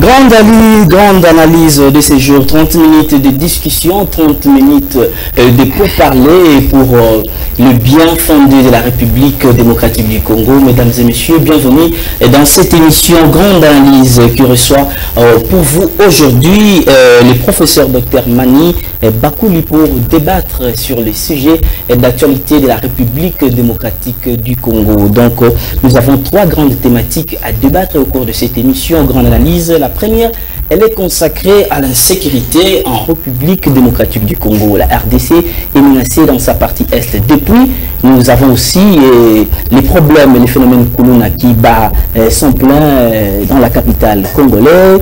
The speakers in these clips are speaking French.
Grande analyse de ces jours, 30 minutes de discussion, 30 minutes de pourparler pour le bien fondé de la République démocratique du Congo. Mesdames et messieurs, bienvenue dans cette émission Grande Analyse qui reçoit pour vous aujourd'hui le professeur Dr Mani Bakouli pour débattre sur les sujets d'actualité de la République démocratique du Congo. Donc nous avons trois grandes thématiques à débattre au cours de cette émission Grande Analyse. La première, elle est consacrée à l'insécurité en République démocratique du Congo. La RDC est menacée dans sa partie Est. Depuis, nous avons aussi les problèmes, les phénomènes Kuluna qui bat son plein dans la capitale congolaise.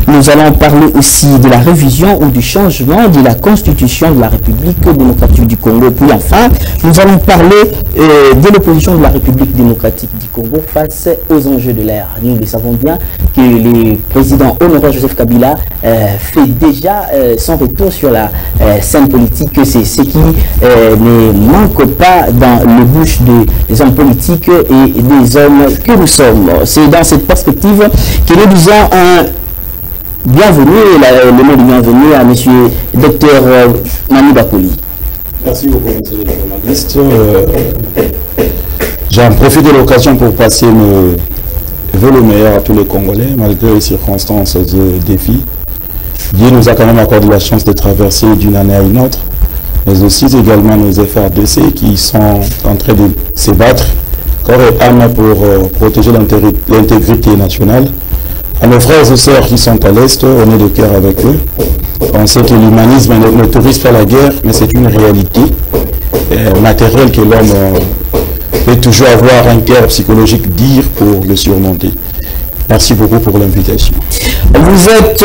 Nous allons parler aussi de la révision ou du changement de la constitution de la République démocratique du Congo. Puis enfin, nous allons parler de l'opposition de la République démocratique du Congo face aux enjeux de l'ère. Nous le savons bien que le président honoré Joseph Kabila fait déjà son retour sur la scène politique. C'est ce qui ne manque pas dans le bouche des hommes politiques et des hommes que nous sommes. C'est dans cette perspective que nous disons un bienvenue, le mot de bienvenue à M. Dr Mani Bakouli. Merci beaucoup, M. le journaliste. J'en profite de l'occasion pour passer le meilleur à tous les Congolais, malgré les circonstances de défi. Dieu nous a quand même accordé la chance de traverser d'une année à une autre, mais aussi également nos FRDC qui sont en train de se battre corps et âme pour protéger l'intégrité nationale. À nos frères et sœurs qui sont à l'Est, on est de cœur avec eux. On sait que l'humanisme n'autorise pas la guerre, mais c'est une réalité matérielle que l'homme peut toujours avoir un cœur psychologique dire pour le surmonter. Merci beaucoup pour l'invitation. Vous êtes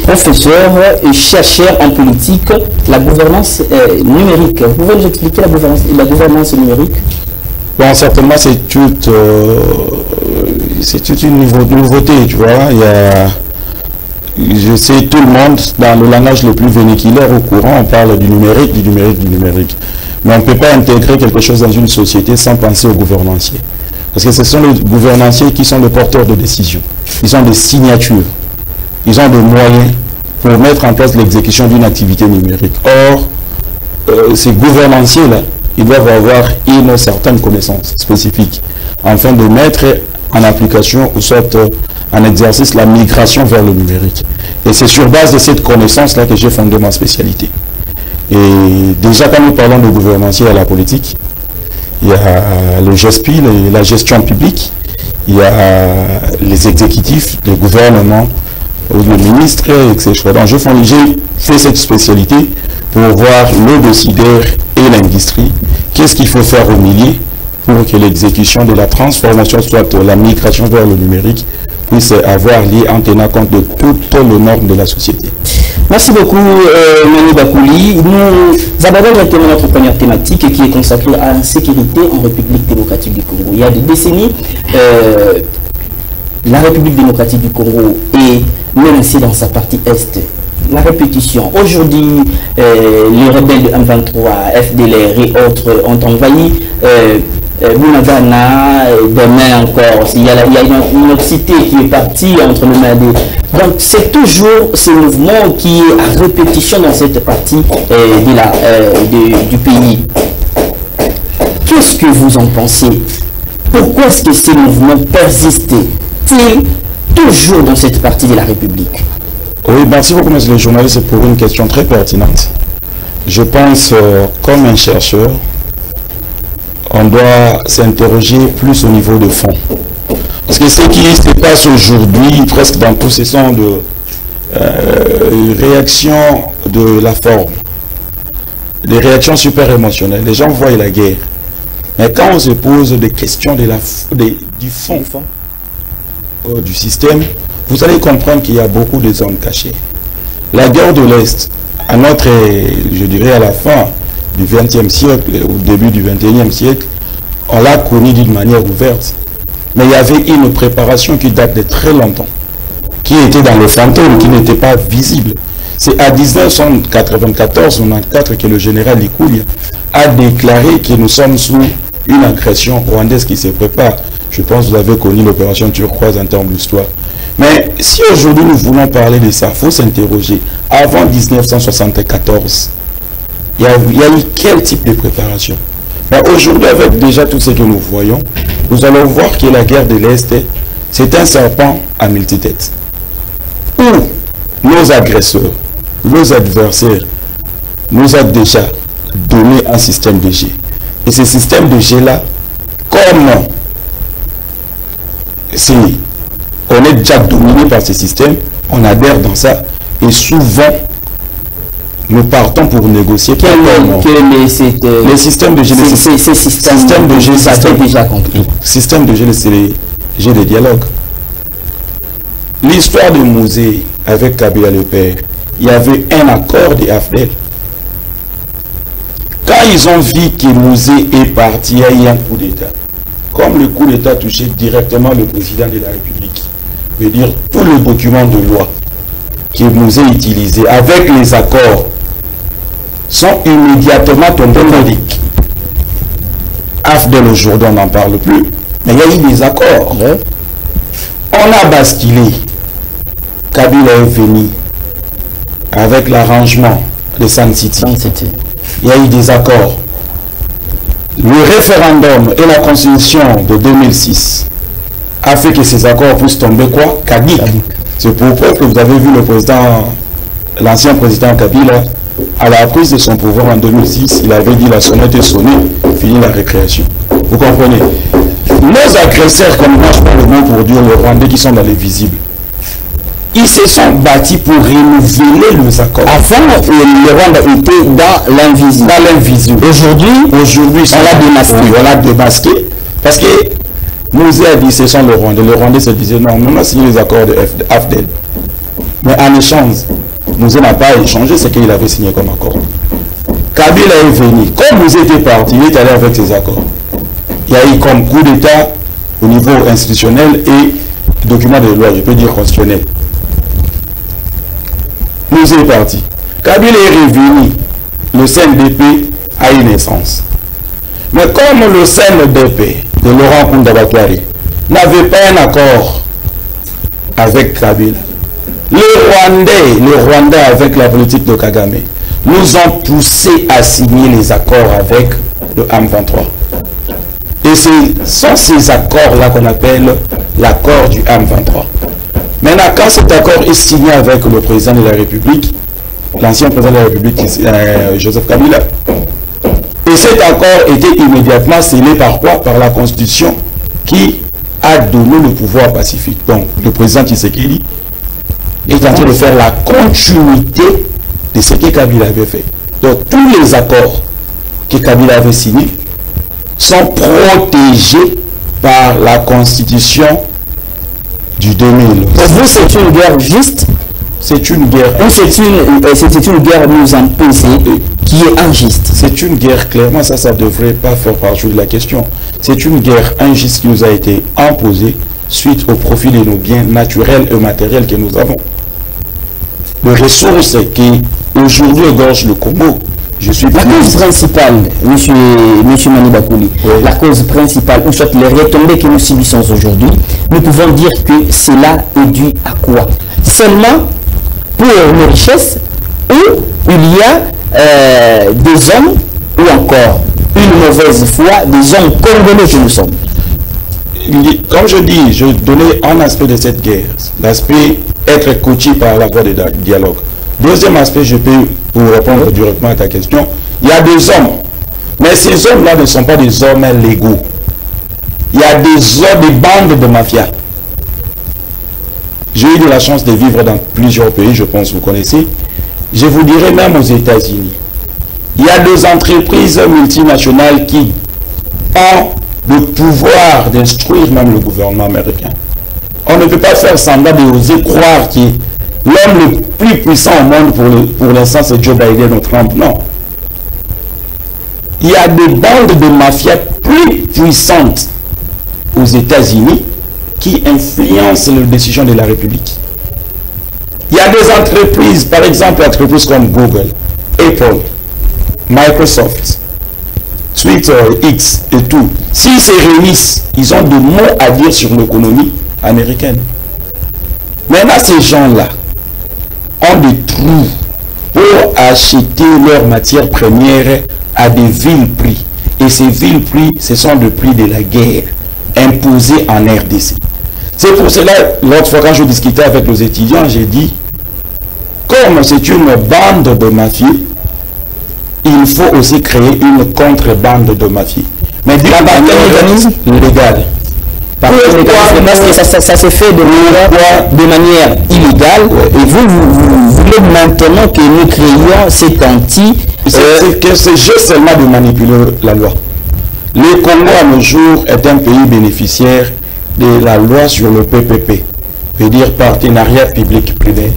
professeur et chercheur en politique, la gouvernance numérique. Vous pouvez nous expliquer la gouvernance numérique? Bon, certainement, c'est toute une nouveauté, tu vois. Je sais, tout le monde, dans le langage le plus véhiculaire au courant, on parle du numérique. Mais on ne peut pas intégrer quelque chose dans une société sans penser au gouvernancier. Parce que ce sont les gouvernanciers qui sont les porteurs de décision. Ils ont des signatures. Ils ont des moyens pour mettre en place l'exécution d'une activité numérique. Or, ces gouvernanciers-là, ils doivent avoir une certaine connaissance spécifique afin de mettre en application ou soit en exercice la migration vers le numérique. Et c'est sur base de cette connaissance-là que j'ai fondé ma spécialité. Et déjà, quand nous parlons de gouvernancier à la politique, il y a le GESPI, la gestion publique, il y a les exécutifs, le gouvernement, le ministre, etc. Donc, j'ai fait cette spécialité pour voir le décideur et l'industrie. Qu'est-ce qu'il faut faire au milieu pour que l'exécution de la transformation, soit la migration vers le numérique, puisse avoir lieu en tenant compte de toutes les normes de la société. Merci beaucoup, Mani Bakouli. Nous abordons directement notre première thématique qui est consacrée à l'insécurité en République démocratique du Congo. Il y a des décennies, la République démocratique du Congo est menacée dans sa partie Est. La répétition. Aujourd'hui, les rebelles de M23, FDLR et autres ont envahi Bunagana, demain encore. Il y a une autre cité qui est partie entre le mains des... Donc c'est toujours ce mouvement qui est à répétition dans cette partie du pays. Qu'est-ce que vous en pensez? Pourquoi est-ce que ces mouvements persistent-ils toujours dans cette partie de la République? Oui, merci beaucoup, monsieur le journaliste, pour une question très pertinente. Je pense, comme un chercheur, on doit s'interroger plus au niveau de fond. Parce que ce qui se passe aujourd'hui, presque dans tout, ce sont de réactions de la forme, des réactions super émotionnelles. Les gens voient la guerre. Mais quand on se pose des questions du fond du système, vous allez comprendre qu'il y a beaucoup de zones cachées. La guerre de l'Est, je dirais à la fin du XXe siècle, au début du XXIe siècle, on l'a connue d'une manière ouverte. Mais il y avait une préparation qui date de très longtemps, qui était dans le fantôme, qui n'était pas visible. C'est à 1994-94 que le général Likoulia a déclaré que nous sommes sous une agression rwandaise qui se prépare. Je pense que vous avez connu l'opération turquoise en termes d'histoire. Mais si aujourd'hui nous voulons parler de ça, il faut s'interroger. Avant 1974, il y a eu quel type de préparation? Mais aujourd'hui, avec déjà tout ce que nous voyons, nous allons voir que la guerre de l'Est, c'est un serpent à multitêtes. Où nos agresseurs, nos adversaires, nous ont déjà donné un système de G. Et ce système de G-là, comme on est déjà dominé par ce système, on adhère dans ça, et souvent, nous partons pour négocier. Les systèmes de G, système de G, ça fait déjà compris. Système de G, c'est les G de dialogue. L'histoire de Mouzé avec Kabila le père, il y avait un accord de AFDEL. Quand ils ont vu que Mouzé est parti, il y a eu un coup d'État. Comme le coup d'État touchait directement le président de la République, veut dire tous les documents de loi que Mouzé utilisait avec les accords sont immédiatement tombés publics. AFDEL aujourd'hui, on n'en parle plus, mais il y a eu des accords. On a basculé. Kabila est venu avec l'arrangement de Sun City. Il y a eu des accords. Le référendum et la constitution de 2006 a fait que ces accords puissent tomber quoi? Caducs. C'est pourquoi que vous avez vu le président, l'ancien président Kabila, à la prise de son pouvoir en 2006, il avait dit la sonnette est sonnée, fini la récréation. Vous comprenez? Nos agresseurs, comme moi je parle le mot pour dire les Rwandais qui sont dans les visibles, ils se sont bâtis pour renouveler les accords. Avant, le Rwanda était dans l'invisible. Aujourd'hui, on l'a démasqué. Parce que Mouzé a dit ce sont les Rwandais. Les Rwandais se disaient non, on a signé les accords de AFDEL. Mais en échange, Mouzé n'a pas échangé ce qu'il avait signé comme accord. Kabila est venu. Comme Mouzé était parti, il est allé avec ses accords. Il y a eu comme coup d'État au niveau institutionnel et document de loi, je peux dire constitutionnel. Mouzé est parti. Kabila est revenu. Le CNDP a eu naissance. Mais comme le CNDP de Laurent Nkunda Batwari n'avait pas un accord avec Kabila, les Rwandais avec la politique de Kagame nous ont poussé à signer les accords avec le M23. Et ce sont ces accords-là qu'on appelle l'accord du M23. Maintenant, quand cet accord est signé avec le président de la République, l'ancien président de la République, Joseph Kabila, et cet accord était immédiatement scellé par quoi? Par la Constitution qui a donné le pouvoir pacifique. Donc, le président Tshisekedi est en train de faire la continuité de ce que Kabila avait fait. Donc, tous les accords que Kabila avait signés sont protégés par la Constitution du 2000. Pour vous, c'est une guerre juste? C'est une guerre. C'est une guerre nous imposée qui est injuste. C'est une guerre, clairement, ça ne devrait pas faire partie de la question. C'est une guerre injuste qui nous a été imposée suite au profit de nos biens naturels et matériels que nous avons. Les ressources qui aujourd'hui égorgent le Congo. La cause principale, monsieur Mani Bakouli, oui. La cause principale, ou soit les retombées que nous subissons aujourd'hui, nous pouvons dire que cela est dû à quoi? Seulement pour nos richesses, ou il y a des hommes, ou encore une mauvaise foi des hommes congolais que nous sommes. Comme je dis, je donnais un aspect de cette guerre, l'aspect être coaché par la voie de dialogue. Deuxième aspect, je peux vous répondre directement à ta question. Il y a des hommes, mais ces hommes-là ne sont pas des hommes légaux. Il y a des bandes de mafia. J'ai eu de la chance de vivre dans plusieurs pays, je pense que vous connaissez. Je vous dirais même aux États-Unis. Il y a des entreprises multinationales qui ont le pouvoir d'instruire même le gouvernement américain. On ne peut pas faire semblant d'oser croire que l'homme le plus puissant au monde pour l'instant, c'est Joe Biden ou Trump. Non. Il y a des bandes de mafia plus puissantes aux États-Unis qui influencent les décisions de la République. Il y a des entreprises, par exemple, entreprises comme Google, Apple, Microsoft, Twitter, X et tout. S'ils se réunissent, ils ont des mots à dire sur l'économie américaine. Maintenant, ces gens-là ont des trous pour acheter leurs matières premières à des vils prix. Et ces vils prix, ce sont le prix de la guerre imposé en RDC. C'est pour cela, l'autre fois quand je discutais avec les étudiants, j'ai dit, comme c'est une bande de mafieux, il faut aussi créer une contrebande de mafieux. Mais d'un mécanisme légal. Parce que ça se fait de manière illégale, et vous voulez maintenant que nous créions cet anti... C'est juste seulement de manipuler la loi. Le Congo à nos jours est un pays bénéficiaire de la loi sur le PPP, veut dire partenariat public-privé.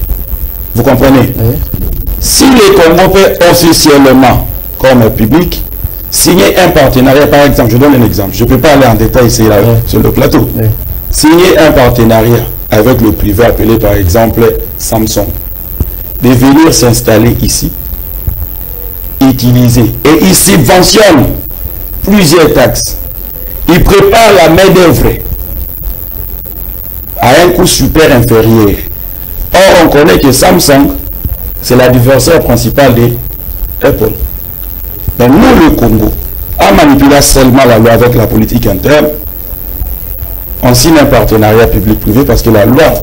Vous comprenez? Oui. Si le Congo peut officiellement, comme public, signer un partenariat, par exemple, je donne un exemple, je ne peux pas aller en détail ici là, sur le plateau. Oui. Signer un partenariat avec le privé appelé par exemple Samsung, de venir s'installer ici, utiliser, et il subventionne plusieurs taxes. Il prépare la main-d'œuvre à un coût super inférieur. Or, on connaît que Samsung, c'est l'adversaire principal d'Apple. Mais nous, le Congo, en manipulant seulement la loi avec la politique interne, on signe un partenariat public-privé parce que la loi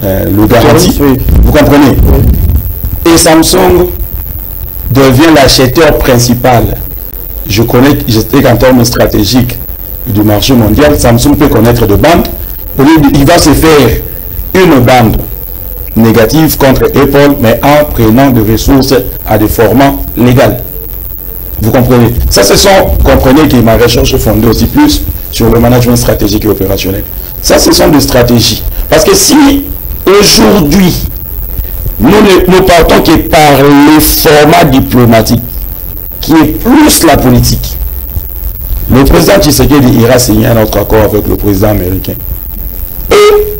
le garantit. Oui. Vous comprenez? Oui. Et Samsung devient l'acheteur principal. Je connais, j'étais en termes stratégiques du marché mondial, Samsung peut connaître de bandes. Il va se faire une bande négative contre Apple, mais en prenant des ressources à des formats légaux. Vous comprenez? Ça, ce sont, comprenez que ma recherche est fondée aussi plus sur le management stratégique et opérationnel. Ça, ce sont des stratégies. Parce que si aujourd'hui, nous partons que par les formats diplomatiques, qui est plus la politique, le président Tshisekedi ira signer un autre accord avec le président américain. Et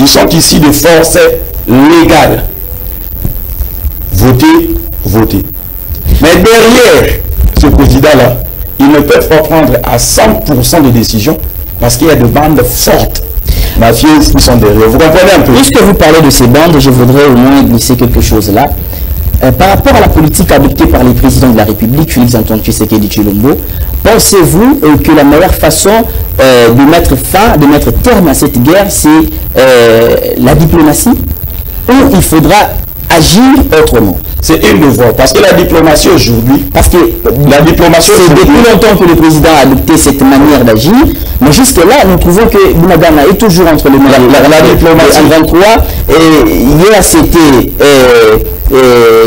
ils sont ici de force légale. Voter, voter. Mais derrière ce président-là, ils ne peuvent pas prendre à 100% de décisions parce qu'il y a des bandes fortes mafieuses qui sont derrière. Vous comprenez un peu? Puisque vous parlez de ces bandes, je voudrais au moins glisser quelque chose là. Par rapport à la politique adoptée par les présidents de la République, Félix Antoine Tshisekedi Tshilombo, pensez-vous que la meilleure façon de mettre terme à cette guerre, c'est la diplomatie, ou il faudra agir autrement? C'est une devoir, parce que la diplomatie aujourd'hui, la diplomatie, c'est depuis longtemps que le président a adopté cette manière d'agir, mais jusque-là, nous trouvons que Bunagana est toujours entre les mains de la diplomatie. En 23, hier c'était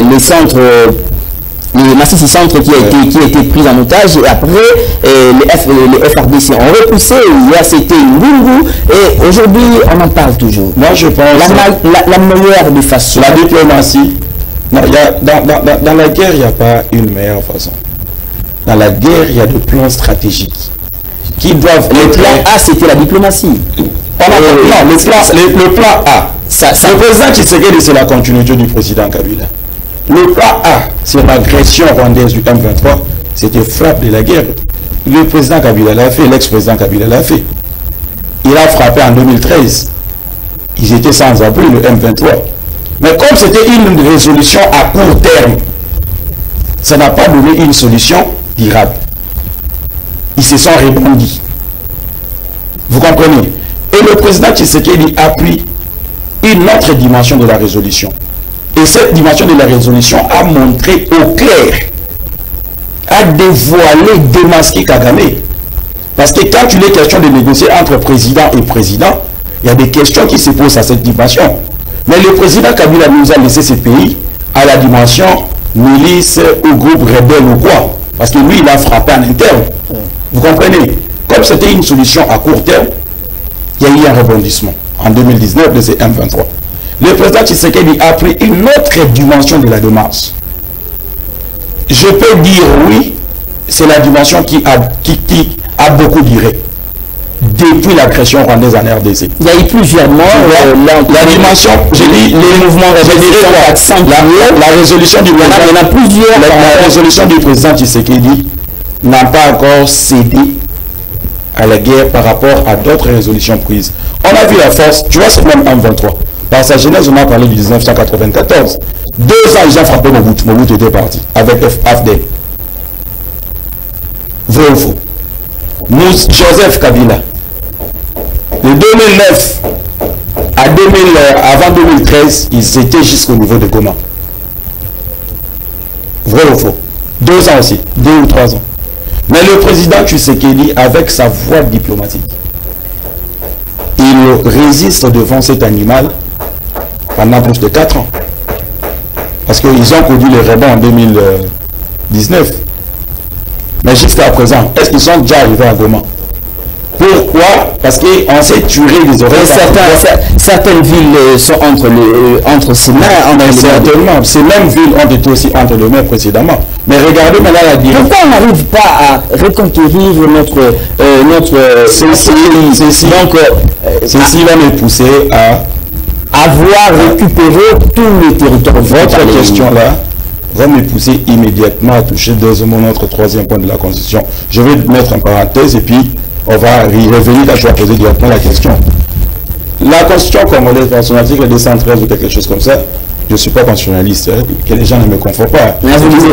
les centres, les Massissi centres qui a été pris en otage, et après les FRDC ont repoussé, hier c'était Ngungu, et aujourd'hui on en parle toujours. Moi je pense la meilleure des façons. La diplomatie. Non, dans la guerre, il n'y a pas une meilleure façon. Dans la guerre, il y a des plans stratégiques qui doivent... Le plan A, c'était la diplomatie. Non, le plan A. Le président Tshisekedi, c'est la continuité du président Kabila. Le plan A, c'est l'agression rwandaise du M23. C'était frappe de la guerre. Le président Kabila l'a fait, l'ex-président Kabila l'a fait. Il a frappé en 2013. Ils étaient sans abri, le M23. Mais comme c'était une résolution à court terme, ça n'a pas donné une solution durable. Ils se sont rebondis. Vous comprenez? Et le président Tshisekedi a pris une autre dimension de la résolution. Et cette dimension de la résolution a montré au clair, a dévoilé, démasqué Kagame. Parce que quand il est question de négocier entre président et président, il y a des questions qui se posent à cette dimension. Mais le président Kabila nous a laissé ce pays à la dimension milice ou groupe rebelle ou quoi. Parce que lui, il a frappé en interne. Vous comprenez? Comme c'était une solution à court terme, il y a eu un rebondissement en 2019 de ces M23. Le président Tshisekedi a pris une autre dimension de la démarche. Je peux dire oui, c'est la dimension qui a beaucoup duré. Depuis l'agression rwandaise en RDC. Il y a eu plusieurs morts. La dimension, j'ai dit, les mouvements la résolution du président. Il y en a plusieurs. La résolution du président Tshisekedi n'a pas encore cédé à la guerre par rapport à d'autres résolutions prises. On a vu la force, tu vois, c'est même M23. Par sa jeunesse, on a parlé du 1994. 2 ans, ils ont frappé Mobutu. Mobutu était parti avec AFDEL. Vrai ou faux? Joseph Kabila. De 2009 à avant 2013, ils étaient jusqu'au niveau de Goma. Vrai ou faux? 2 ans aussi, 2 ou 3 ans. Mais le président Tshisekedi, avec sa voix diplomatique, il résiste devant cet animal pendant plus de 4 ans. Parce qu'ils ont conduit les rebelles en 2019. Mais jusqu'à présent, est-ce qu'ils sont déjà arrivés à Goma? Pourquoi? Parce qu'on s'est tué les oreilles. Certaines villes sont entre ces mains. Certainement, ces mêmes villes ont été aussi entre les mains précédemment. Mais regardez maintenant la direction. Pourquoi on n'arrive pas à reconquérir ceci va me pousser à avoir récupéré tout le territoire. Votre question-là va me pousser immédiatement à toucher deuxièmement notre 3e point de la Constitution. Je vais mettre en parenthèse et puis on va y revenir quand je vais poser directement la question. La Constitution congolaise, dans son article 213 ou quelque chose comme ça, je ne suis pas constitutionnaliste, hein, que les gens ne me confondent pas. Mais vous lisez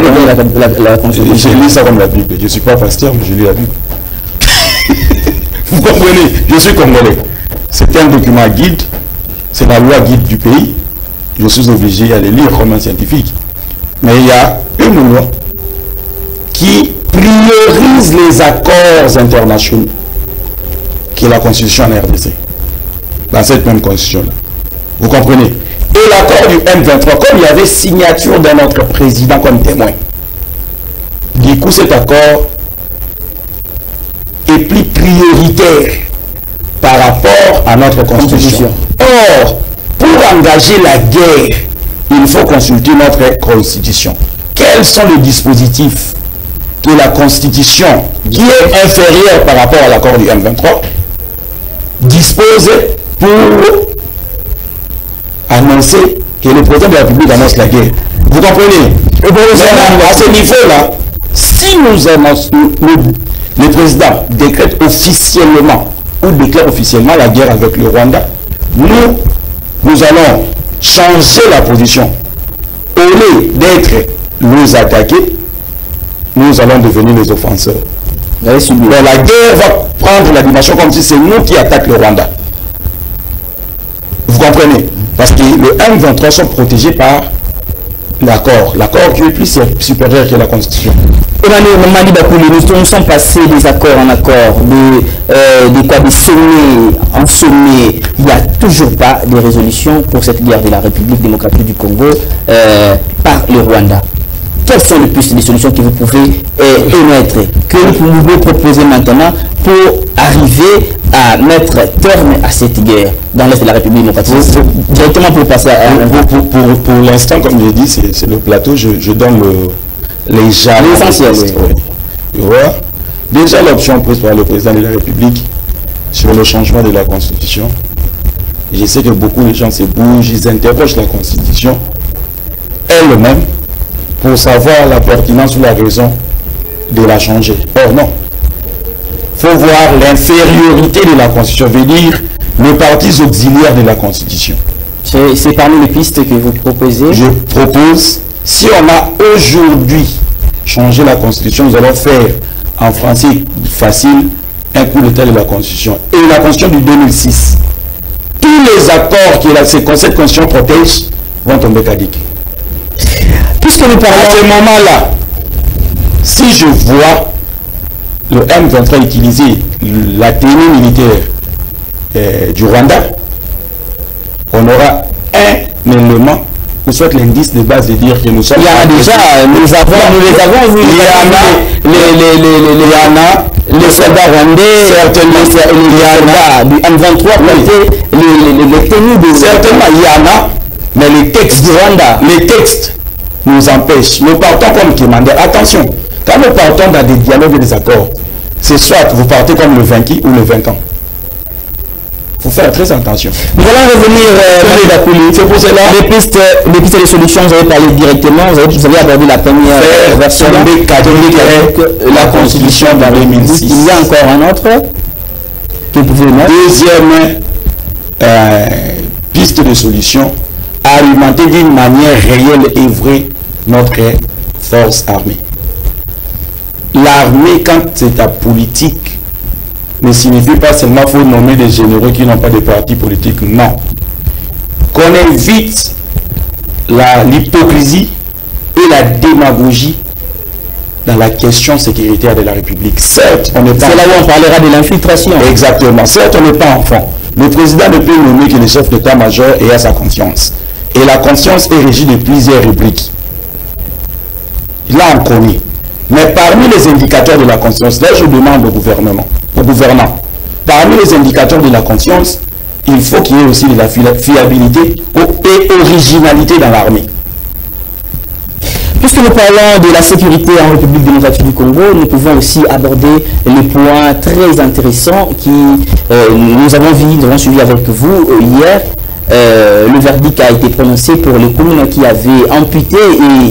la Constitution. Je lis ça comme la Bible. Je ne suis pas pasteur, mais je lis la Bible. Vous comprenez? Je suis congolais. C'est un document guide, c'est la loi guide du pays. Je suis obligé à les lire comme un scientifique. Mais il y a une loi qui priorise les accords internationaux, qui est la Constitution en RDC, dans cette même Constitution-là. Vous comprenez? Et l'accord du M23, comme il y avait signature de notre président comme témoin, du coup cet accord est plus prioritaire par rapport à notre Constitution. Or, pour engager la guerre, il faut consulter notre Constitution. Quels sont les dispositifs que la Constitution, qui est inférieure par rapport à l'accord du M23, dispose pour annoncer que le président de la République annonce la guerre? Vous comprenez? À ce niveau-là, si le président décrète officiellement ou déclare officiellement la guerre avec le Rwanda, nous allons changer la position. Au lieu d'être les attaqués, nous allons devenir les offenseurs. La guerre va prendre la dimension comme si c'est nous qui attaquons le Rwanda. Vous comprenez? Parce que le M23 sont protégés par l'accord. L'accord qui est plus supérieur que la Constitution. Nous sommes passés des accords en accord, des sommets en sommet. Il n'y a toujours pas de résolution pour cette guerre de la République démocratique du Congo par le Rwanda. Quelles sont les pistes de solutions que vous pouvez émettre, que vous pouvez proposer maintenant pour arriver à mettre terme à cette guerre dans l'Est de la République démocratique? Directement pour passer à... Pour l'instant, comme je dis, c'est le plateau, je donne les jalons. L'essentiel, oui. Voilà. Déjà, l'option prise par le président de la République sur le changement de la Constitution, je sais que beaucoup de gens se bougent, ils interrogent la Constitution elle-même pour savoir la pertinence ou la raison de la changer. Or non. Il faut voir l'infériorité de la Constitution, veut dire le parti auxiliaire de la Constitution. C'est parmi les pistes que vous proposez? Je propose, si on a aujourd'hui changé la Constitution, nous allons faire en français facile un coup d'état de la Constitution. Et la Constitution du 2006, tous les accords que cette Constitution protège vont tomber caducs. Puisque nous parlons à ce moment-là, si je vois le M23 utiliser la tenue militaire du Rwanda, on aura un élément, ou soit l'indice de base de dire que nous sommes... Il y a déjà, nous les avons vus. Les soldats rwandais, certainement, il y en a du M23 les tenues de... Certainement, il y en a, mais les textes du Rwanda, les textes nous empêchent. Nous partons comme commandeur. Attention, quand nous partons dans des dialogues et des accords, c'est soit vous partez comme le vaincu ou le vainquant. Il faut faire très attention. Nous allons revenir c'est pour cela les pistes de solutions, vous avez parlé directement, vous avez abordé la première version de la Constitution de 2006. Il y a encore un autre que vous pouvez mettre. Deuxième piste de solution à alimenter d'une manière réelle et vraie notre force armée. L'armée, quand c'est ta politique, ne signifie pas seulement qu'il faut nommer des généraux qui n'ont pas de parti politique, non. Qu'on évite l'hypocrisie et la démagogie dans la question sécuritaire de la République. Certes, on n'est pas... C'est là où on parlera de l'infiltration. Exactement. Certes, on n'est pas enfant. Le président ne peut nommer que le chef d'état-major et à sa conscience. Et la conscience est régie de plusieurs rubriques. Là, on connaît. Mais parmi les indicateurs de la conscience, là, je demande au gouvernant, parmi les indicateurs de la conscience, il faut qu'il y ait aussi de la fiabilité et originalité dans l'armée. Puisque nous parlons de la sécurité en République démocratique du Congo, nous pouvons aussi aborder les points très intéressants qui nous avons suivi avec vous hier. Le verdict a été prononcé pour les communes qui avaient amputé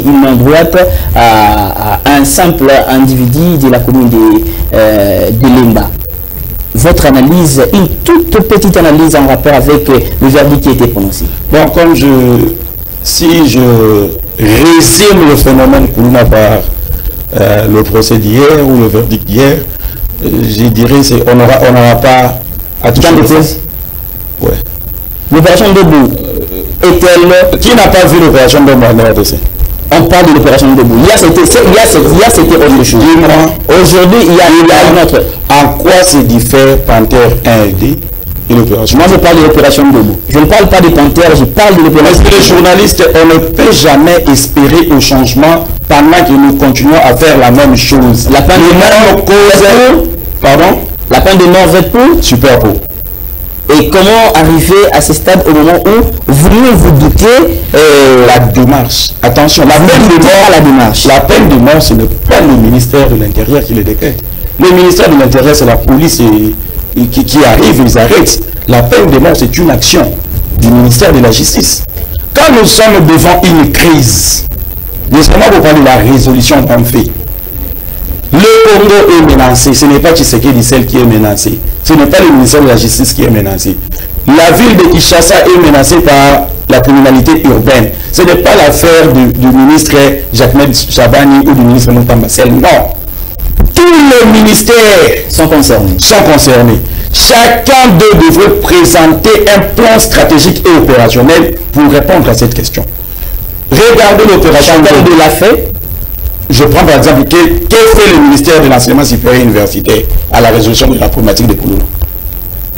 une main droite à un simple individu de la commune de Lemba. Votre analyse, une toute petite analyse en rapport avec le verdict qui a été prononcé. Bon, si je résume le phénomène Koulouna par le procès d'hier ou le verdict d'hier, je dirais qu'on n'aura pas à toucher les fesses. Ouais. L'opération Debout est-elle... Qui n'a pas vu l'opération Debout en RDC? On parle de l'opération Debout. Hier, c'était autre chose. Aujourd'hui, il y a une autre. En quoi se diffère Panthère 1 et 2 et l'opération? Moi, je parle de l'opération Debout. Je ne parle pas de Panthère, je parle de l'opération. Parce que les journalistes, on ne peut jamais espérer au changement pendant que nous continuons à faire la même chose. La peine de mort, pardon? La peine de mort vote pour? Super pour. Et comment arriver à ce stade au moment où vous doutez la démarche? Attention, la peine de mort, ce n'est pas le ministère de l'Intérieur qui le décrète. Le ministère de l'Intérieur, c'est la police qui arrive, ils arrêtent. La peine de mort, c'est une action du ministère de la Justice. Quand nous sommes devant une crise, laissez-moi vous parler de la résolution d'un fait. Le Congo est menacé, ce n'est pas Tshisekedi celle qui est menacée. Ce n'est pas le ministère de la Justice qui est menacé. La ville de Kinshasa est menacée par la criminalité urbaine. Ce n'est pas l'affaire du ministre Jacques-Med Chabani ou du ministre Moutambacel. Non. Tous les ministères sont concernés. Chacun d'eux devrait présenter un plan stratégique et opérationnel pour répondre à cette question. Regardez l'opération de la fait. Je prends par exemple, que fait le ministère de l'Enseignement supérieur universitaire à la résolution de la problématique de Koulouna?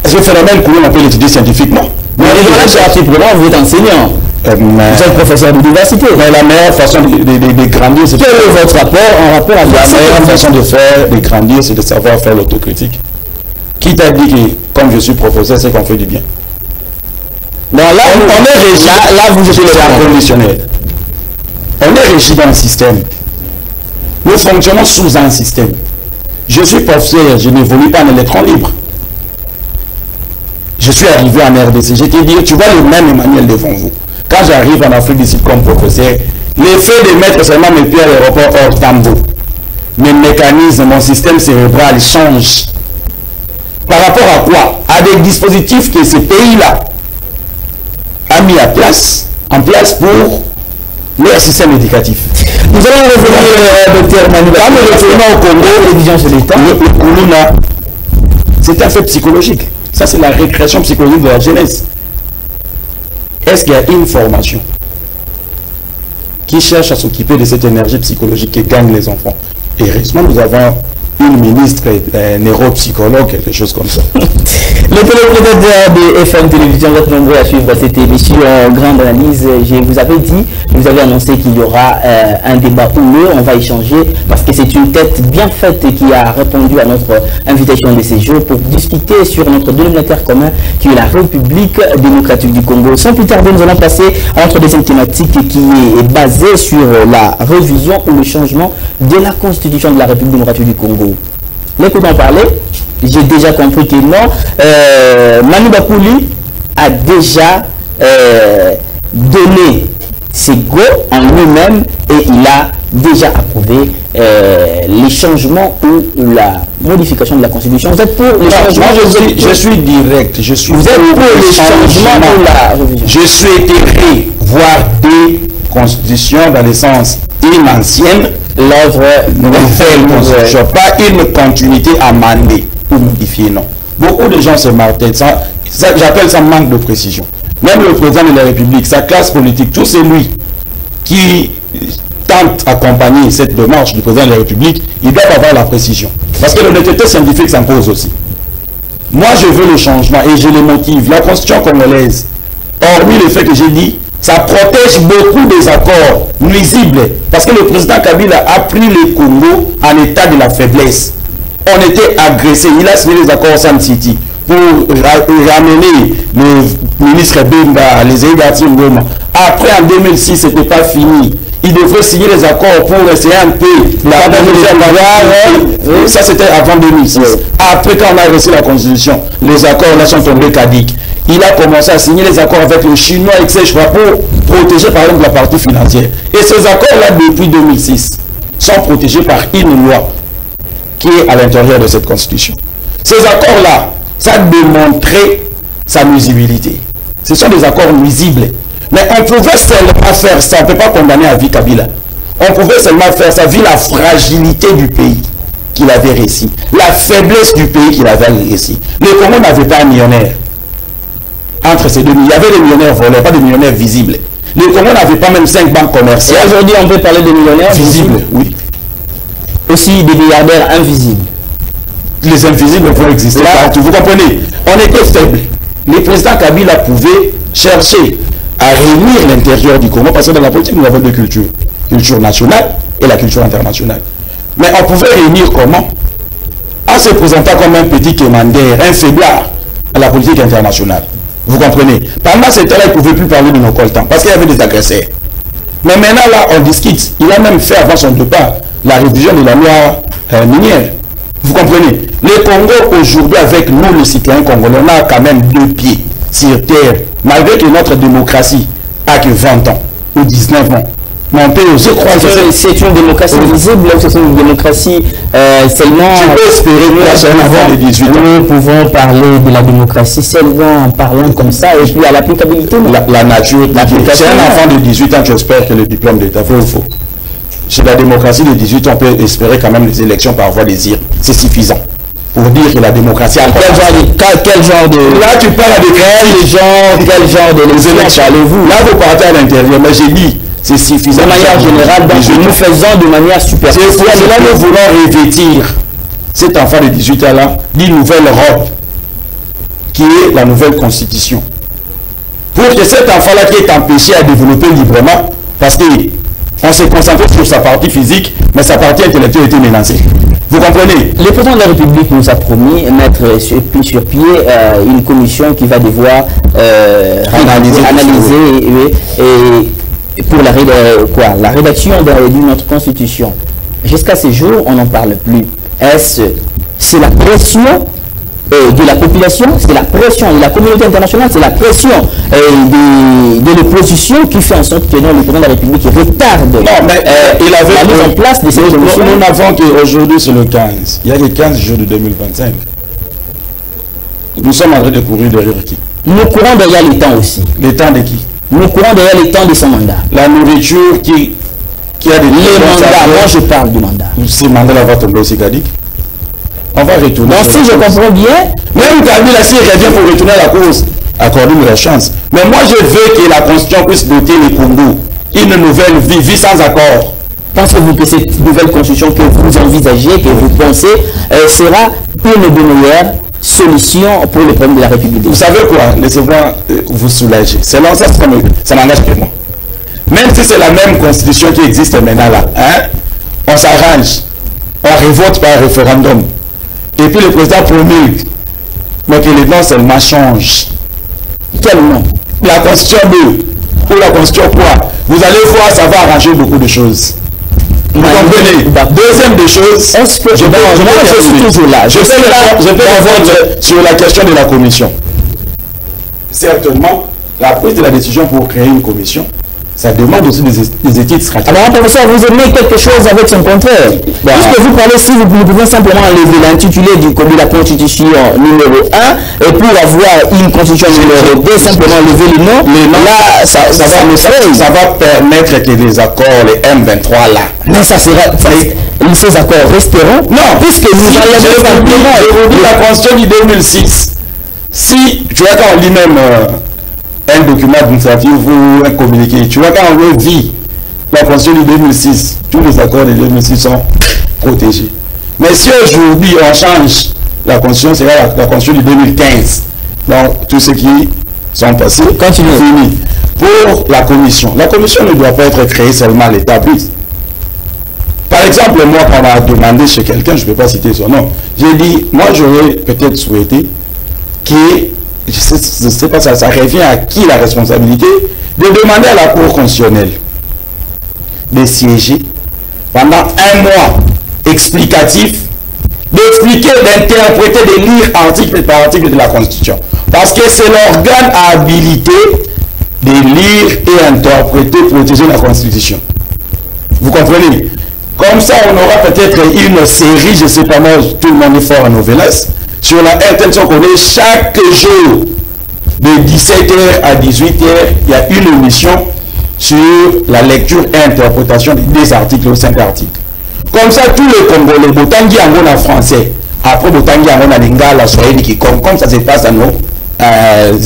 Est-ce que le phénomène Koulouna, on peut l'étudier scientifiquement? Mais vous êtes enseignant. Vous êtes professeur d'université. Mais la meilleure façon de grandir, c'est... Quel est votre rapport en rapport avec la meilleure façon de grandir, c'est de savoir faire l'autocritique. Qui t'a dit que, comme je suis professeur, c'est qu'on fait du bien? Non, là, on est régi. Là, vous êtes inconditionnel. On est régi dans un système. Nous fonctionnons sous un système. Je suis professeur, je n'évolue pas en électron libre. Je suis arrivé en RDC. Je t'ai dit, tu vois le même Emmanuel devant vous. Quand j'arrive en Afrique du Sud comme professeur, l'effet de mettre seulement mes pieds à l'aéroport hors tambour, mes mécanismes, mon système cérébral change. Par rapport à quoi? À des dispositifs que ce pays-là a mis en place pour leur système éducatif. Nous allons revenir, docteur Manu. Quand nous revenons au Congo, l'exigence de l'État, le Koulouna, c'est un fait psychologique. Ça, c'est la récréation psychologique de la jeunesse. Est-ce qu'il y a une formation qui cherche à s'occuper de cette énergie psychologique que gagnent les enfants? Et heureusement, nous avons une ministre, un neuropsychologue, quelque chose comme ça. Le téléspectateur de FM Télévision, vous êtes nombreux à suivre cette émission en grande analyse. Je vous avais dit, je vous avais annoncé qu'il y aura un débat houleux. On va échanger parce que c'est une tête bien faite qui a répondu à notre invitation de séjour pour discuter sur notre dénominateur commun qui est la République démocratique du Congo. Sans plus tarder, nous allons passer à notre deuxième thématique qui est basée sur la révision ou le changement de la constitution de la République démocratique du Congo. L'écoutons parler. J'ai déjà compris que non. Manu Bakouli a déjà donné c'est go en lui-même et il a déjà approuvé les changements ou la modification de la Constitution. Vous êtes pour les changements? Je suis direct. Vous êtes pour les changements ou la révision? Je souhaiterais voir des constitutions dans le sens une ancienne, l'œuvre nouvelle constitution, pas une continuité amendée ou modifiée, non. Beaucoup de gens se martèlent, j'appelle ça manque de précision. Même le président de la République, sa classe politique, tout celui qui tente d'accompagner cette démarche du président de la République, il doit avoir la précision. Parce que l'honnêteté scientifique s'impose aussi. Moi, je veux le changement et je les motive. La constitution congolaise, hormis le fait que j'ai dit, ça protège beaucoup des accords nuisibles. Parce que le président Kabila a pris le Congo en état de la faiblesse. On était agressé. Il a signé les accords Sun City pour ramener le ministre Bemba, les Eidati Ngoma. Après, en 2006, ce n'était pas fini. Il devrait signer les accords pour essayer un peu ça, c'était avant 2006. Après, quand on a reçu la Constitution, les accords là sont tombés caducs. Il a commencé à signer les accords avec le Chinois et etc. pour protéger par exemple la partie financière. Et ces accords-là, depuis 2006, sont protégés par une loi qui est à l'intérieur de cette Constitution. Ces accords-là, ça démontrait sa nuisibilité. Ce sont des accords nuisibles. Mais on pouvait seulement faire ça, on ne peut pas condamner à vie Kabila. On pouvait seulement faire ça vu la fragilité du pays qu'il avait réussi, la faiblesse du pays qu'il avait réussi. Le Congo n'avait pas un millionnaire. Entre ces deux, il y avait des millionnaires voleurs, pas des millionnaires visibles. Le Congo n'avait pas même 5 banques commerciales. Aujourd'hui, on peut parler de millionnaires visibles, oui. Aussi des milliardaires invisibles. Les invisibles peuvent exister partout. Vous comprenez? On était faible. Le président Kabila pouvait chercher à réunir l'intérieur du Congo, parce que dans la politique, nous avons deux cultures. Culture nationale et la culture internationale. Mais on pouvait réunir comment? En se présentant comme un petit commandaire, un faiblard à la politique internationale. Vous comprenez? Pendant ce temps-là, il ne pouvait plus parler de nos coltans, parce qu'il y avait des agresseurs. Mais maintenant, là, on discute. Il a même fait, avant son départ, la révision de la loi minière. Vous comprenez? Le Congo, aujourd'hui, avec nous, les citoyens congolais, on a quand même 2 pieds sur terre, malgré que notre démocratie a que 20 ans ou 19 ans. Mais on peut, je crois que c'est une démocratie visible, ou c'est une démocratie seulement... Tu peux espérer avant les 18 ans. Nous pouvons parler de la démocratie seulement en parlant comme ça, et puis à l'applicabilité. La nature, c'est un enfant de 18 ans, tu espères que le diplôme d'État, vrai ou faux? Chez la démocratie de 18 ans, on peut espérer quand même les élections par voie des urnes. C'est suffisant pour dire que la démocratie a quel genre de... Là, tu parles de quel genre d'élections parlez-vous? Là, vous partez à l'intérieur, mais j'ai dit, c'est suffisant. De manière générale, donc nous faisons de manière superficielle. C'est pourquoi nous voulons revêtir cet enfant de 18 ans-là d'une nouvelle robe, qui est la nouvelle constitution. Pour que cet enfant-là qui est empêché à développer librement, parce qu'on s'est concentré sur sa partie physique, mais sa partie intellectuelle était menacée. Vous comprenez? Le président de la République nous a promis mettre sur pied une commission qui va devoir analyser et pour la rédaction de notre constitution. Jusqu'à ce jour, on n'en parle plus. C'est la pression de la population, c'est la pression de la communauté internationale, c'est la pression de l'opposition qui fait en sorte que le président de la République retarde il avait la mise en place de cette commission. Nous n'avons qu'aujourd'hui, c'est le 15. Il y a les 15 jours de 2025. Nous sommes en train de courir derrière qui? Nous courons derrière les temps aussi. Les temps de qui? Nous courons derrière les temps de son mandat. La nourriture qui a des... Les mandats, moi je parle du mandat. Ces mandats-là vont tomber aussi caduques. On va retourner. Donc si je comprends bien, même Kabila, s'il revient pour retourner à la course, accordez-nous la chance. Mais moi, je veux que la Constitution puisse doter le Congo une nouvelle vie sans accord. Pensez-vous que cette nouvelle Constitution que vous envisagez, que vous pensez, sera une des meilleures solutions pour le problème de la République? Vous savez quoi? Laissez-moi vous soulager. C'est là, ça n'engage que moi. Même si c'est la même Constitution qui existe maintenant là, on s'arrange, on revote par référendum. Et puis le président promulgue, mais que les noms seulement changent. Quel nom? La Constitution 2 ou la Constitution quoi? Vous allez voir, ça va arranger beaucoup de choses. Vous comprenez? Deuxième des choses, est-ce que je suis toujours là? Je peux répondre sur la question de la commission. Certainement, la prise de la décision pour créer une commission, ça demande aussi des études stratégiques. Alors, professeur, vous aimez quelque chose avec son contraire. Puisque vous parlez, si vous pouvez simplement enlever l'intitulé de la Constitution numéro 1 et pour avoir une Constitution numéro 2, simplement enlever le nom, là, ça va permettre que les accords, les M23 là, mais ça sera, ces accords resteront. Non, puisque nous allons simplement la Constitution du 2006. Si tu vois quand on lit même un document administratif ou un communiqué, tu vois quand on vit la Constitution du 2006, tous les accords de 2006 sont protégés. Mais si aujourd'hui on change la Constitution, c'est la Constitution du 2015. Donc tout ce qui sont passés, fini. Pour la Commission ne doit pas être créée seulement à l'établi. Par exemple, moi, quand on m'a demandé chez quelqu'un, je ne peux pas citer son nom, j'ai dit, moi j'aurais peut-être souhaité que, je ne sais pas, ça revient à qui la responsabilité de demander à la Cour constitutionnelle de siéger pendant un mois explicatif, d'expliquer, d'interpréter, de lire article par article de la Constitution. Parce que c'est l'organe habilité de lire et interpréter, protéger la Constitution. Vous comprenez? Comme ça, on aura peut-être une série, je ne sais pas moi, tout le monde est fort en novelas, sur la intention qu'on ait chaque jour de 17h à 18h, il y a une émission sur la lecture et interprétation des articles ou 5 articles. Comme ça, tous les Congolais, Botangi en français, après Botangi en lingala, Swahili qui comme ça se passe à nos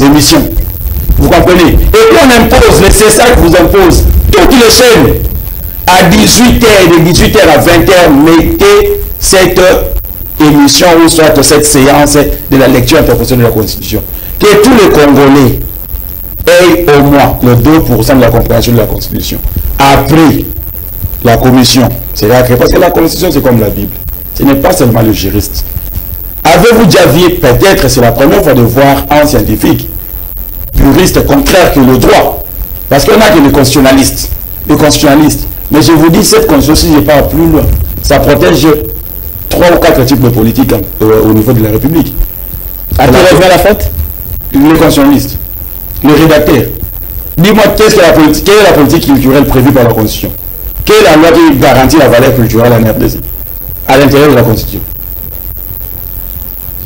émissions. Vous comprenez? Et puis on impose, c'est ça que vous impose, toutes les chaînes. À 18h, de 18h à 20h, mettez cette émission ou soit cette séance de la lecture et interprétation de la Constitution. Que tous les Congolais aient au moins le 2% de la compréhension de la Constitution. Après la Commission, c'est là parce que la Constitution c'est comme la Bible. Ce n'est pas seulement le juriste. Avez-vous déjà vu, peut-être c'est la première fois de voir un scientifique, juriste contraire que le droit? Parce qu'on a que les constitutionnalistes. Mais je vous dis, cette constitution, si je pars plus loin, ça protège 3 ou 4 types de politiques au niveau de la République. À qui revient la faute? Les constitutionnalistes, les rédacteurs. Dis-moi, quelle est la politique culturelle prévue par la Constitution? Quelle est la loi qui garantit la valeur culturelle en RDC à l'intérieur de la Constitution?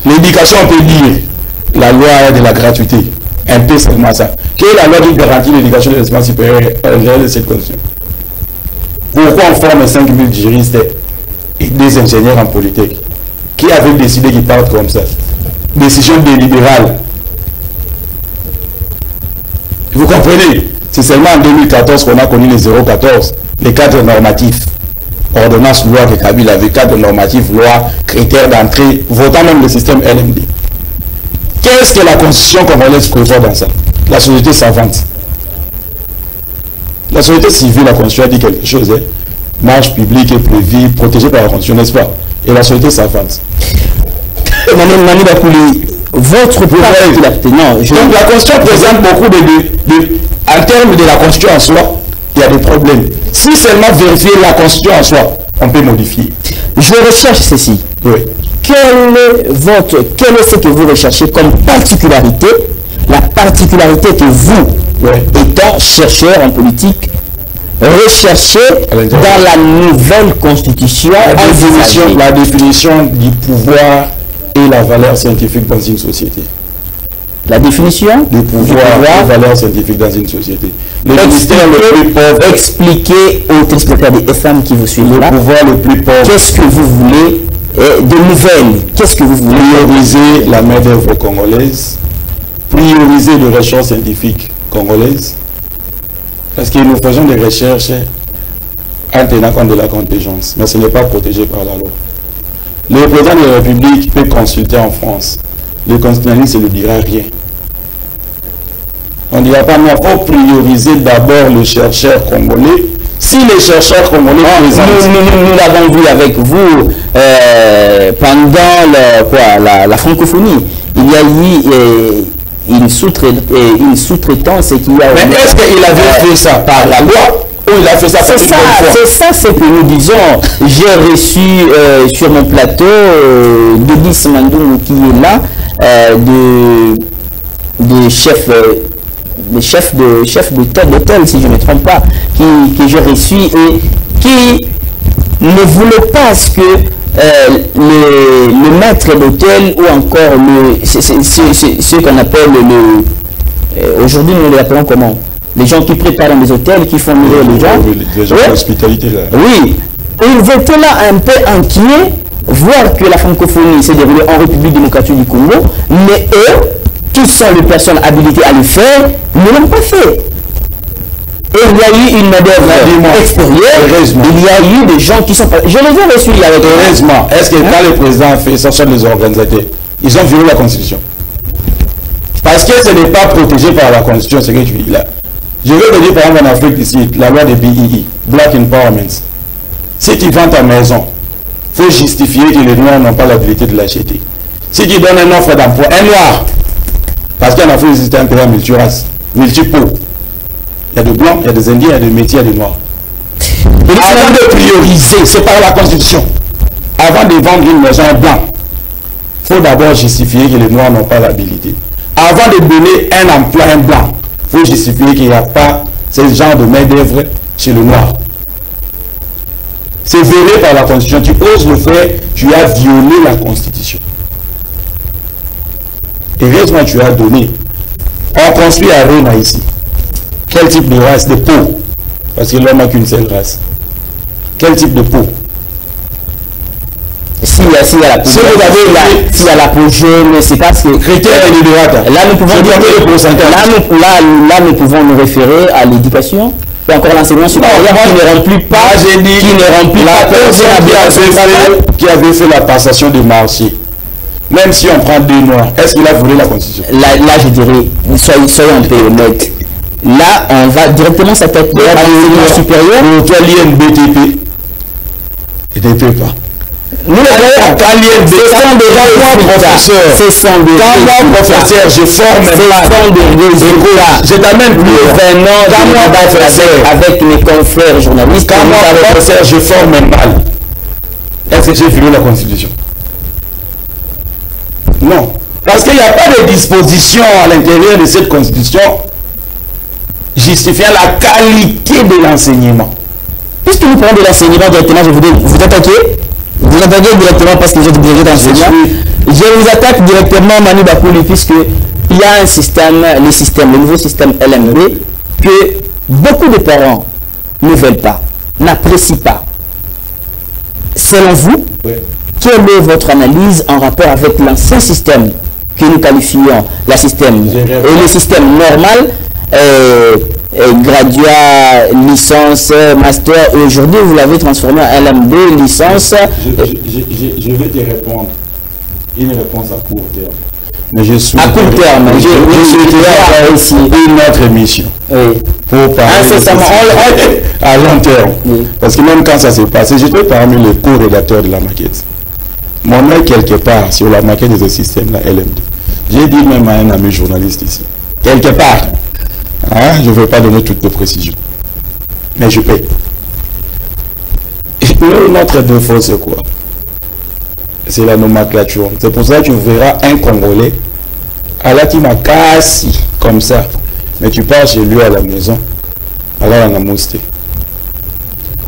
L'éducation, on peut dire la loi de la gratuité. Un peu seulement ça. Quelle est la loi qui garantit l'éducation de l'espace supérieur à l'intérieur de cette Constitution? Pourquoi on forme 5000 juristes et des ingénieurs en politique? Qui avait décidé qu'ils partent comme ça? Décision délibérale. Vous comprenez? C'est seulement en 2014 qu'on a connu les 014, les cadres normatifs. Ordonnance, loi que Kabila avait, cadre normatif, loi, critères d'entrée, votant même le système LMD. Qu'est-ce que la Constitution congolaise prévoit dans ça? La société savante. La société civile, la Constitution a dit quelque chose. Marche publique et prévue, protégée par la Constitution, n'est-ce pas? Et la société savante. Mani Bakouli, votre parti, donc la Constitution présente beaucoup en termes de la Constitution en soi, il y a des problèmes. Si seulement vérifier la Constitution en soi, on peut modifier. Je recherche ceci. Oui. Quel est ce que vous recherchez comme particularité? La particularité que vous, étant chercheur en politique, recherchez dans la nouvelle constitution la définition du pouvoir et la valeur scientifique dans une société. La définition du pouvoir et la valeur scientifique dans une société. Le ministère le plus pauvre. Expliquez aux téléspectateurs des femmes qui vous suivent là. Le pouvoir le plus pauvre. Qu'est-ce que vous voulez de nouvelles? Qu'est-ce que vous voulez? Prioriser la main-d'œuvre congolaise, prioriser les recherches scientifiques congolaises, parce que nous faisons des recherches en tenant compte de la contingence, mais ce n'est pas protégé par la loi. Le président de la République peut consulter en France. Le constitutionnaliste ne lui dira rien. On ne dira pas, non, il faut prioriser d'abord le chercheur congolais. Si les chercheurs congolais nous l'avons vu avec vous pendant la francophonie, il y a eu une sous-traitance qui a... Mais est-ce qu'il avait fait ça par la loi ou il a fait ça pour une bonne fois? C'est ça ce que nous disons. J'ai reçu sur mon plateau Denis Mandou qui est là, de chef chef d'hôtel, si je ne me trompe pas, que j'ai reçu et qui ne voulait pas que le maître d'hôtel ou encore ce qu'on appelle aujourd'hui nous l'appelons comment? Les gens qui préparent dans les hôtels, qui font nourrir les gens. Les gens de l'hospitalité là. Oui. Ils étaient là un peu inquiets, voir que la francophonie s'est déroulée en République démocratique du Congo, mais eux, qui sont les personnes habilitées à le faire, ne l'ont pas fait. Et il y a eu une main-d'œuvre extérieure. Il y a eu des gens qui sont pas. Je les ai reçus il y a avec. Heureusement, est-ce que quand le président a fait sortir les organisateurs, ils ont violé la Constitution? Parce que ce n'est pas protégé par la Constitution, ce que tu dis là. Je vais te dire par exemple en Afrique ici, la loi des BII, Black Empowerment. Si tu vends ta maison, il faut justifier que les Noirs n'ont pas l'habilité de l'acheter. Si tu donnes une offre d'emploi, un Noir, parce qu'en Afrique, il existe un pays multirace, multipo. Il y a des Blancs, il y a des Indiens, il y a des Métis, il y a des Noirs. Avant de prioriser, c'est par la Constitution. Avant de vendre une maison blanc, il faut d'abord justifier que les Noirs n'ont pas l'habilité. Avant de donner un emploi à un Blanc, il faut justifier qu'il n'y a pas ce genre de main-d'œuvre chez le Noir. C'est violé par la Constitution. Tu oses le faire, tu as violé la Constitution. Heureusement, tu as donné. On construit à Roma ici. Quel type de race? De peau. Parce que l'homme n'a qu'une seule race. Quel type de peau? S'il y a la peau jaune, c'est parce que critère et l'idéal. Là nous pouvons dire là nous pouvons nous référer à l'éducation et encore l'enseignement supérieur qui ne remplit pas la personne qui avait fait la passation de marché. Même si on prend deux Noirs, est-ce qu'il a volé la Constitution? Là je dirais, soyons un peu honnêtes. Là on va directement s'attaquer à l'enseignement supérieur. Pour toi l'INBTP, il ne peut pas. Nous les professeur, je forme je t'amène plus avec mes confrères journalistes. Quand moi, professeur, je forme mal. Est-ce que j'ai violé la Constitution? Non. Parce qu'il n'y a pas de disposition à l'intérieur de cette Constitution justifiant la qualité de l'enseignement. Puisque nous parlons de l'enseignement directement, je voudrais vous attaquer. Vous attaquez directement parce que vous êtes dirigé d'enseignant. Je vous attaque directement, Manu Bakouli, puisque il y a un système, le nouveau système LMB, que beaucoup de parents ne veulent pas, n'apprécient pas. Selon vous, quelle est votre analyse en rapport avec l'ancien système que nous qualifions le système normal, graduat, licence, master, et aujourd'hui vous l'avez transformé en LM2, licence. Je vais te répondre une réponse à court terme. Mais je suis à court terme, je souhaiterais aussi une autre émission pour parler à long terme. Parce que même quand ça s'est passé, j'étais parmi les co-rédacteurs de la maquette. Mon œil quelque part sur la maquette de ce système, la LM2. J'ai dit même à un ami journaliste ici, quelque part. Hein, je ne vais pas donner toutes les précisions. Mais je paye. Notre défaut, c'est quoi? C'est la nomenclature. C'est pour ça que tu verras un Congolais à la Timakasi, comme ça. Mais tu pars chez lui à la maison. Alors on a mousté.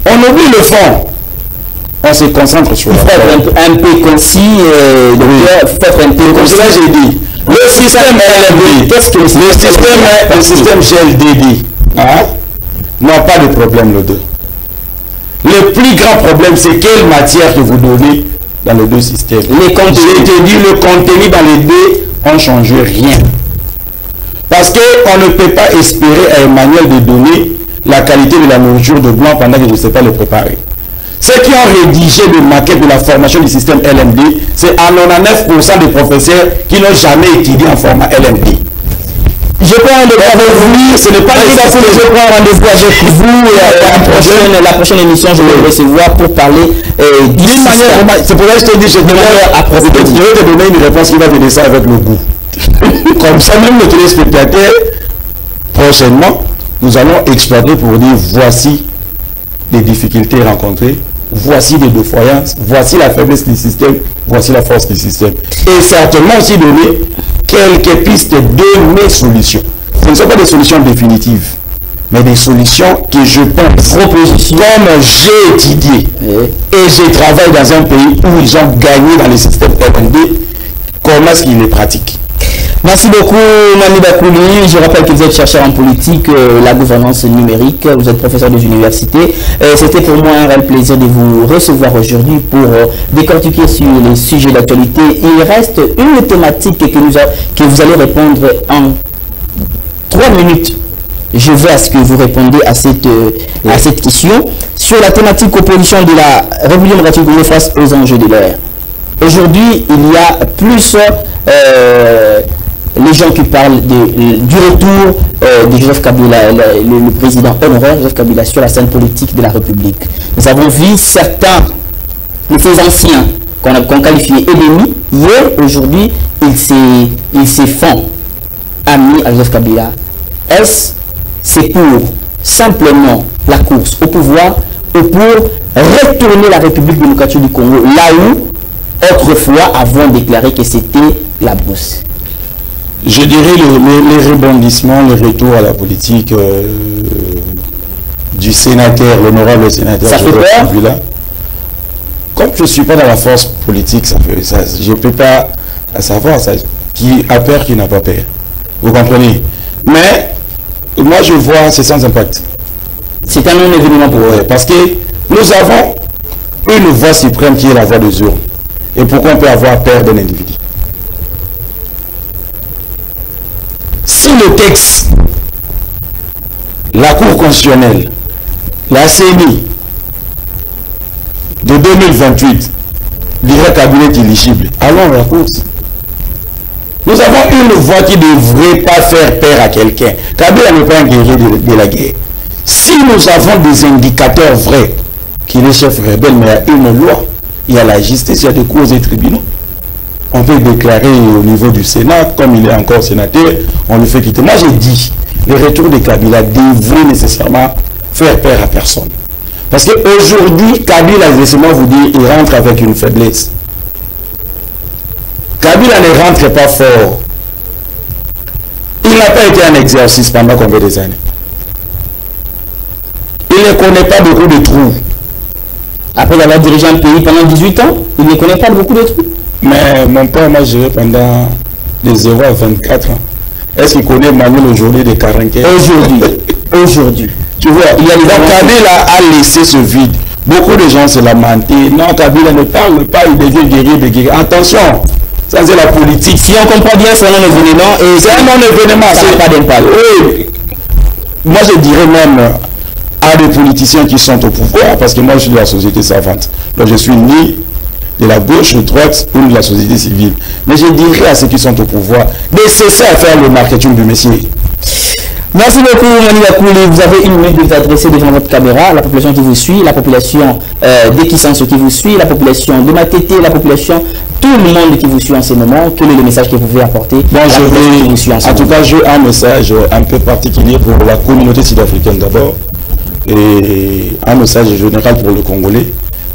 On oublie le fond. On se concentre sur la forme. Un peu concis. Comme ça, j'ai dit. Le système LMD, qu'est-ce que le système GLDD n'a pas de problème le deux. Le plus grand problème, c'est quelle matière que vous donnez dans les deux systèmes. J'ai te dit, le contenu dans les deux n'a changé rien. Parce qu'on ne peut pas espérer à Emmanuel de donner la qualité de la nourriture de blanc pendant que je ne sais pas le préparer. Ceux qui ont rédigé le maquette de la formation du système LMD, c'est à 99% des professeurs qui n'ont jamais étudié en format LMD. Je prends rendez-vous avec vous, ce n'est pas une fois que je prends rendez-vous avec vous. La prochaine émission, je vais recevoir pour parler d'une manière. C'est pour ça que je te dis, je vais te donner une réponse qui va te laisser avec le goût. Comme ça, même le téléspectateur, prochainement, nous allons exploiter pour dire voici les difficultés rencontrées, voici les défaillances, voici la faiblesse du système, voici la force du système. Et certainement aussi donner quelques pistes de mes solutions. Ce ne sont pas des solutions définitives, mais des solutions que je pense, proposition, comme j'ai étudié et j'ai travaillé dans un pays où ils ont gagné dans les systèmes RND, comment est-ce qu'ils les pratiquent. Merci beaucoup, Mani Bakouli. Je rappelle que vous êtes chercheur en politique, la gouvernance numérique. Vous êtes professeur des universités. C'était pour moi un réel plaisir de vous recevoir aujourd'hui pour décortiquer sur les sujets d'actualité. Il reste une thématique que vous allez répondre en 3 minutes. Je veux à ce que vous répondiez à cette question sur la thématique opposition de la République démocratique du Congo face aux enjeux de l'ère. Aujourd'hui, il y a plus les gens qui parlent du retour de Joseph Kabila, le président honoraire Joseph Kabila sur la scène politique de la République. Nous avons vu certains de ces anciens qu'on qualifiait ennemis. Hier, aujourd'hui, ils se font amis à Joseph Kabila. Est-ce c'est pour simplement la course au pouvoir ou pour retourner la République démocratique du Congo là où autrefois avons déclaré que c'était la bourse? Je dirais les rebondissements, le retour à la politique du sénateur, l'honorable sénateur. Ça fait peur? Comme je ne suis pas dans la force politique, je ne peux pas savoir ça, qui a peur, qui n'a pas peur. Vous comprenez? Mais moi je vois, c'est sans impact. C'est un non-événement pour eux. Parce que nous avons une voix suprême qui est la voix des urnes. Et pourquoi on peut avoir peur d'un individu? Si le texte, la Cour constitutionnelle, la CENI de 2028 dirait Kabila est éligible, allons à la course. Nous avons une voix qui ne devrait pas faire peur à quelqu'un. Kabila n'est pas un guerrier de la guerre. Si nous avons des indicateurs vrais qu'il est chef rebelle, mais il y a une loi, il y a la justice, il y a des cours et tribunaux. On peut déclarer au niveau du Sénat, comme il est encore sénateur, on le fait quitter. Moi j'ai dit, le retour de Kabila devrait nécessairement faire peur à personne. Parce qu'aujourd'hui, Kabila, laissez-moi vous dire, il rentre avec une faiblesse. Kabila ne rentre pas fort. Il n'a pas été en exercice pendant combien des années? Il ne connaît pas beaucoup de trous. Après avoir dirigé un pays pendant 18 ans, il ne connaît pas beaucoup de trous. Mais mon père m'a géré pendant de 0 à 24 ans. Est-ce qu'il connaît Manuel aujourd'hui de 45? Aujourd'hui. Tu vois, il y a des gens. Kabila a laissé ce vide. Beaucoup de gens se lamentent. Non, Kabila ne parle pas, il devient guerrier de guerrier. Attention, ça c'est la politique. Si on comprend bien, c'est un non-événement. Et c'est un non-événement. C'est pas d'impact. Oui. Moi je dirais même à des politiciens qui sont au pouvoir, parce que moi je suis de la société savante. Donc je suis ni de la gauche, de droite ou de la société civile. Mais je dirais à ceux qui sont au pouvoir de cesser à faire le marketing du messier. Merci beaucoup, Mani Bakouli. Vous avez une minute de vous adresser devant votre caméra, la population qui vous suit, la population d'Ekisanso qui vous suit, la population de Matete, la population, tout le monde qui vous suit en ce moment. Quel est le message que vous pouvez apporter? Bon, en tout cas, j'ai un message un peu particulier pour la communauté sud-africaine d'abord, et un message général pour le Congolais,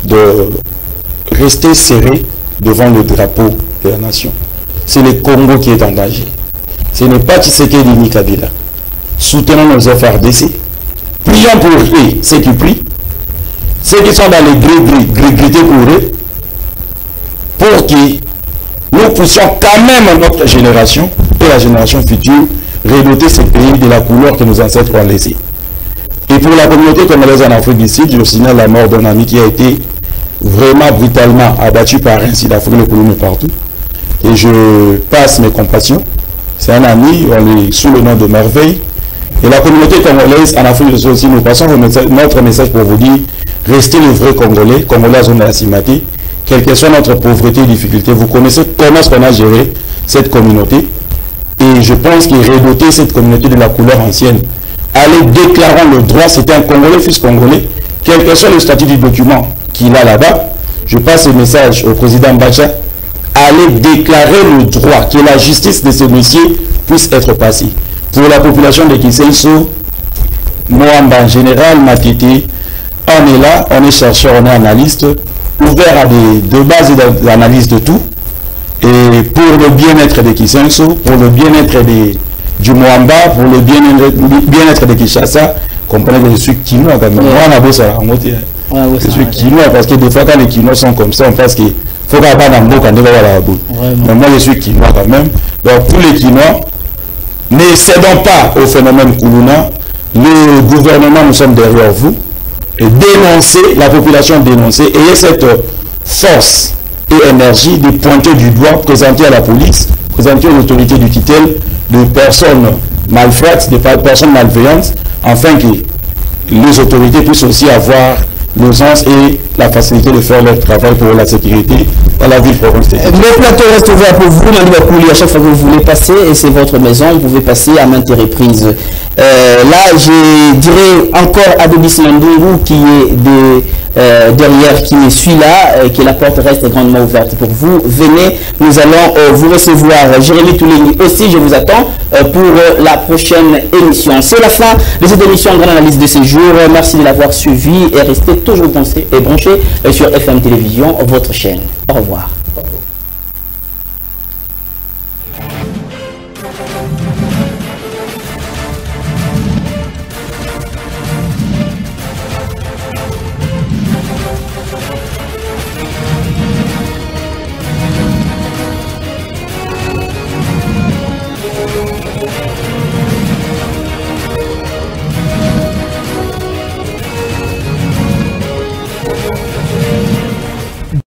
de rester serré devant le drapeau de la nation. C'est le Congo qui est en danger. Ce n'est pas Tshisekedi ni Kabila. Soutenons nos FRDC. Prions pour eux, ceux qui prient. Ceux qui sont dans les gris pour eux. Pour que nous puissions quand même, notre génération et la génération future, redoter ce pays de la couleur que nos ancêtres ont laissé. Et pour la communauté congolaise en Afrique du Sud, je signale la mort d'un ami qui a été vraiment brutalement abattu par un Sud-Africain partout. Et je passe mes compassions. C'est un ami, on est sous le nom de Merveille. Et la communauté congolaise en Afrique du Sud aussi, nous passons notre message pour vous dire, restez les vrais Congolais, Congolais zone de la Cimaté, quelle que soit notre pauvreté et difficulté. Vous connaissez comment est-ce qu'on a géré cette communauté. Et je pense qu'il redoter cette communauté de la couleur ancienne. Allez déclarant le droit, c'était un Congolais, fils Congolais, quel que soit le statut du document qu'il a là-bas. Je passe le message au président Bacha. Allez déclarer le droit, que la justice de ce dossier puisse être passée. Pour la population de Kisenso, Moamba en général, Matete, on est là, on est chercheur, on est analyste, ouvert à des bases d'analyse de tout. Et pour le bien-être de Kisenso, pour le bien-être du du Mwamba pour le bien-être de Kinshasa. Comprenez que je suis quinois quand même. Moi, on a beau ça, je suis quinois parce que des fois, quand les quinois sont comme ça, on pense qu'il faut qu'on pas dans le quand on va la boue. Mais moi, je suis quinois quand même. Donc, pour les quinois, ne cédons pas au phénomène Koulouna. Le gouvernement, nous sommes derrière vous. Et dénoncer, la population dénoncer, ayez cette force et énergie de pointer du doigt, présenter à la police, présenter aux autorités du tutelle de personnes malfaites, de personnes malveillantes, afin que les autorités puissent aussi avoir l'urgence et la facilité de faire leur travail pour la sécurité dans la ville province. Le plateau reste ouvert pour vous, Mandibakouli, à chaque fois que vous voulez passer, et c'est votre maison, vous pouvez passer à maintes reprises. Là, je dirais encore à Debis Mandungu qui est derrière, qui me suit là, que la porte reste grandement ouverte pour vous. Venez, nous allons vous recevoir. Jérémy Touleni aussi, je vous attends pour la prochaine émission. C'est la fin de cette émission en grande analyse de ces jours. Merci de l'avoir suivi et restez toujours branchés sur FM Télévision, votre chaîne. Au revoir.